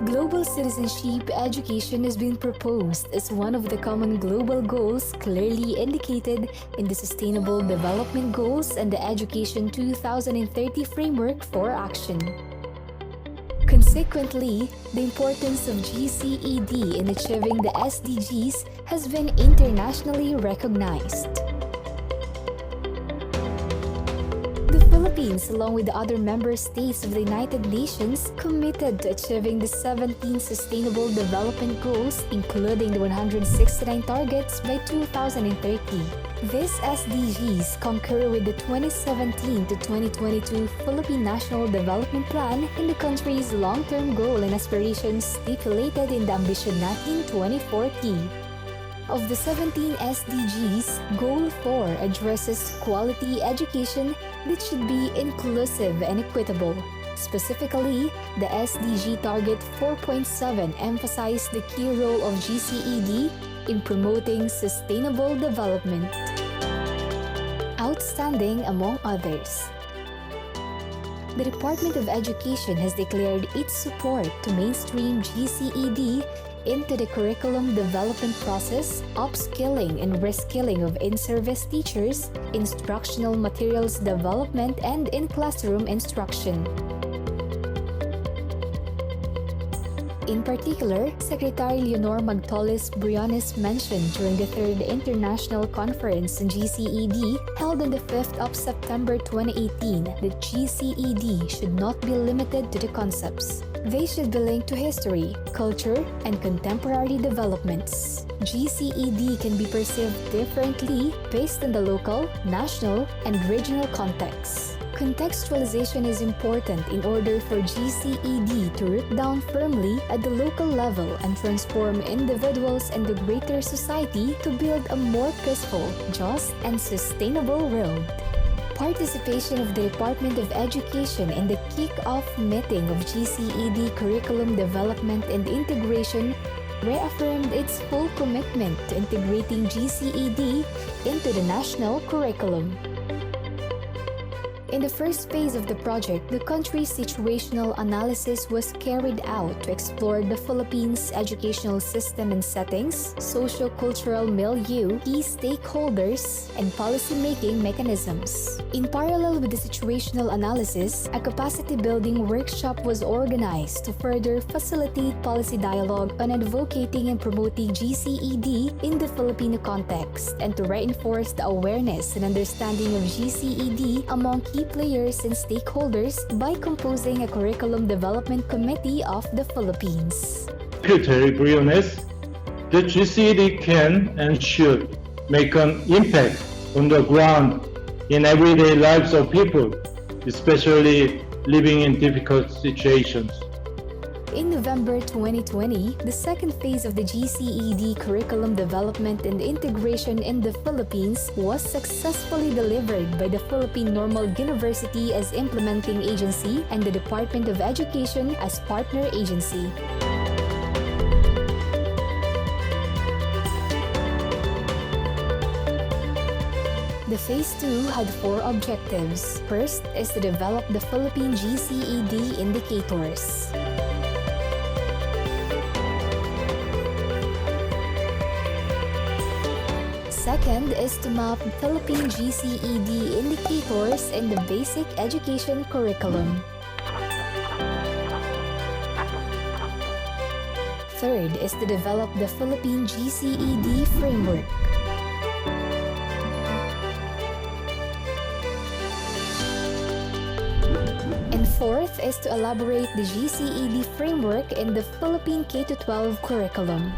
Global citizenship education has been proposed as one of the common global goals clearly indicated in the Sustainable Development Goals and the Education 2030 Framework for Action. Consequently, the importance of GCED in achieving the SDGs has been internationally recognized. The Philippines, along with the other member states of the United Nations, committed to achieving the 17 Sustainable Development Goals, including the 169 targets by 2030. These SDGs concur with the 2017 to 2022 Philippine National Development Plan and the country's long-term goal and aspirations stipulated in the Ambition Natin 2040. Of the 17 SDGs, Goal 4 addresses quality education that should be inclusive and equitable. Specifically, the SDG Target 4.7 emphasized the key role of GCED in promoting sustainable development. Outstanding among others. The Department of Education has declared its support to mainstream GCED into the curriculum development process, upskilling and reskilling of in-service teachers, instructional materials development, and in-classroom instruction. In particular, Secretary Leonor Magtolis Briones mentioned during the 3rd International Conference on GCED held on the 5th of September 2018 that GCED should not be limited to the concepts. They should be linked to history, culture, and contemporary developments. GCED can be perceived differently based on the local, national, and regional contexts. Contextualization is important in order for GCED to root down firmly at the local level and transform individuals and the greater society to build a more peaceful, just, and sustainable world. Participation of the Department of Education in the kick-off meeting of GCED curriculum development and integration reaffirmed its full commitment to integrating GCED into the national curriculum. In the first phase of the project, the country's situational analysis was carried out to explore the Philippines' educational system and settings, socio-cultural milieu, key stakeholders, and policy-making mechanisms. In parallel with the situational analysis, a capacity-building workshop was organized to further facilitate policy dialogue on advocating and promoting GCED in the Filipino context and to reinforce the awareness and understanding of GCED among key players and stakeholders by composing a curriculum development committee of the Philippines. Secretary Briones, the GCED can and should make an impact on the ground in everyday lives of people, especially living in difficult situations. In November 2020, the second phase of the GCED curriculum development and integration in the Philippines was successfully delivered by the Philippine Normal University as implementing agency and the Department of Education as partner agency. The Phase 2 had 4 objectives. First is to develop the Philippine GCED indicators. Second is to map Philippine GCED indicators in the basic education curriculum. Third is to develop the Philippine GCED framework. And fourth is to elaborate the GCED framework in the Philippine K-12 curriculum.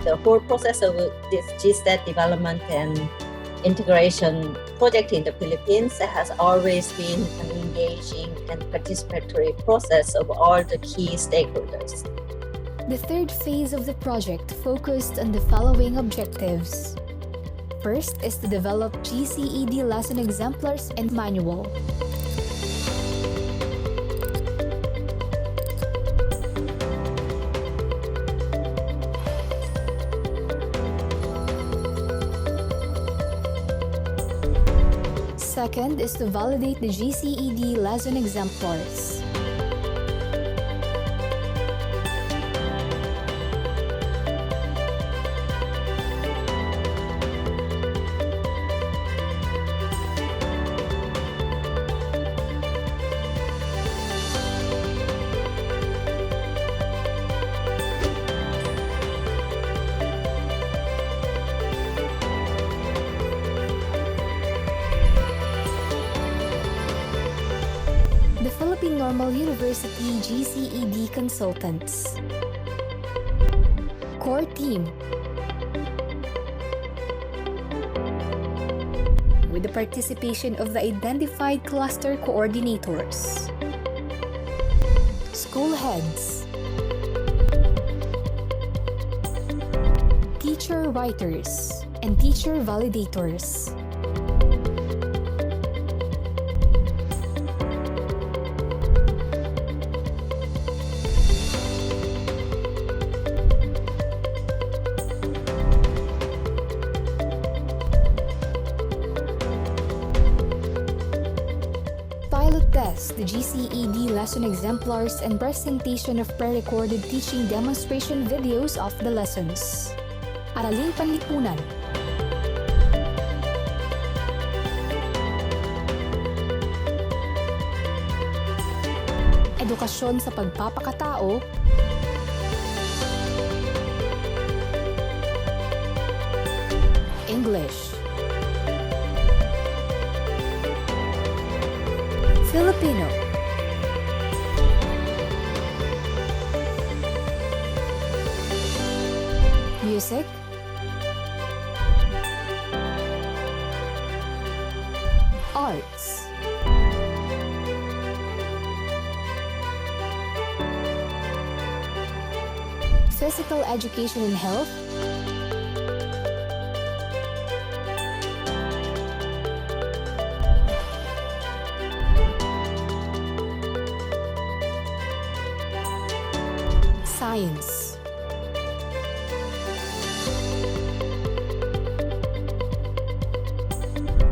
The whole process of this GCED development and integration project in the Philippines has always been an engaging and participatory process of all the key stakeholders. The third phase of the project focused on the following objectives. First is to develop GCED lesson exemplars and manual. Second is to validate the GCED lesson exemplars. Philippine Normal University GCED consultants. Core team. With the participation of the identified cluster coordinators. School heads. Teacher writers and teacher validators. Pilot test, the GCED lesson exemplars and presentation of pre-recorded teaching demonstration videos of the lessons. Araling Panlipunan. Edukasyon sa pagpapakatao. English. Filipino. Music. Arts. Physical education and health. Science.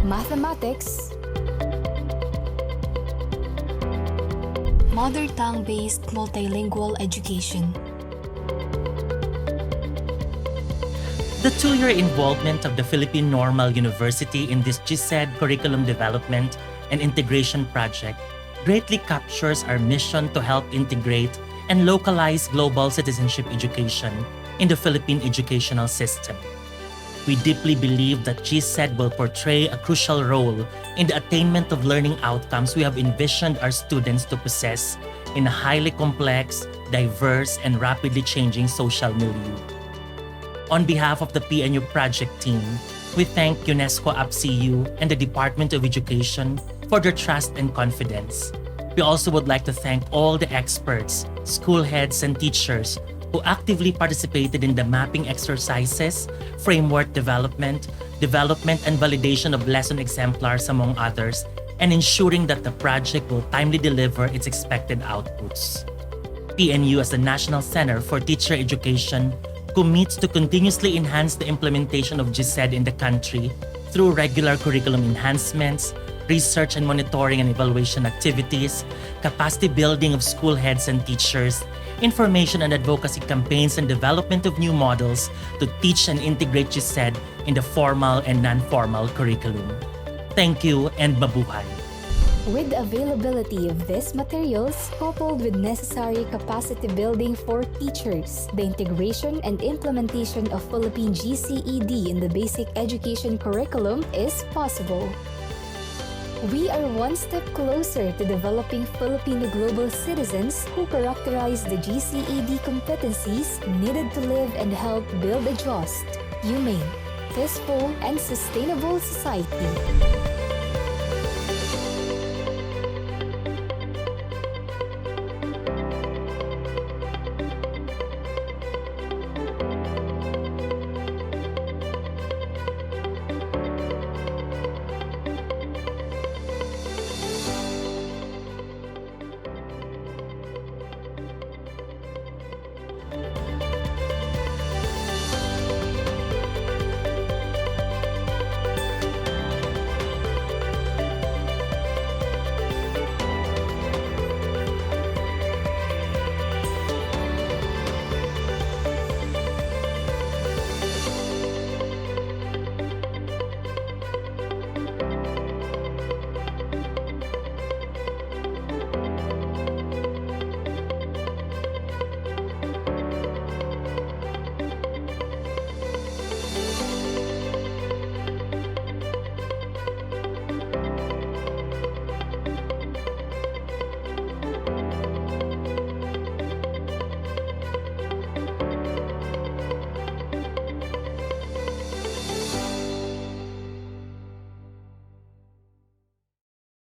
Mathematics. Mother tongue-based multilingual education. The two-year involvement of the Philippine Normal University in this GCED curriculum development and integration project greatly captures our mission to help integrate and localize global citizenship education in the Philippine educational system. We deeply believe that GCED will portray a crucial role in the attainment of learning outcomes we have envisioned our students to possess in a highly complex, diverse, and rapidly changing social milieu. On behalf of the PNU project team, we thank UNESCO APCEIU and the Department of Education for their trust and confidence. We also would like to thank all the experts, school heads, and teachers who actively participated in the mapping exercises, framework development and validation of lesson exemplars, among others, and ensuring that the project will timely deliver its expected outputs. PNU, as the National Center for Teacher Education, commits to continuously enhance the implementation of GCED in the country through regular curriculum enhancements, research and monitoring and evaluation activities, capacity building of school heads and teachers, information and advocacy campaigns, and development of new models to teach and integrate GCED in the formal and non-formal curriculum. Thank you and mabuhay! With the availability of these materials, coupled with necessary capacity building for teachers, the integration and implementation of Philippine GCED in the basic education curriculum is possible. We are one step closer to developing Filipino global citizens who characterize the GCED competencies needed to live and help build a just, humane, peaceful, and sustainable society.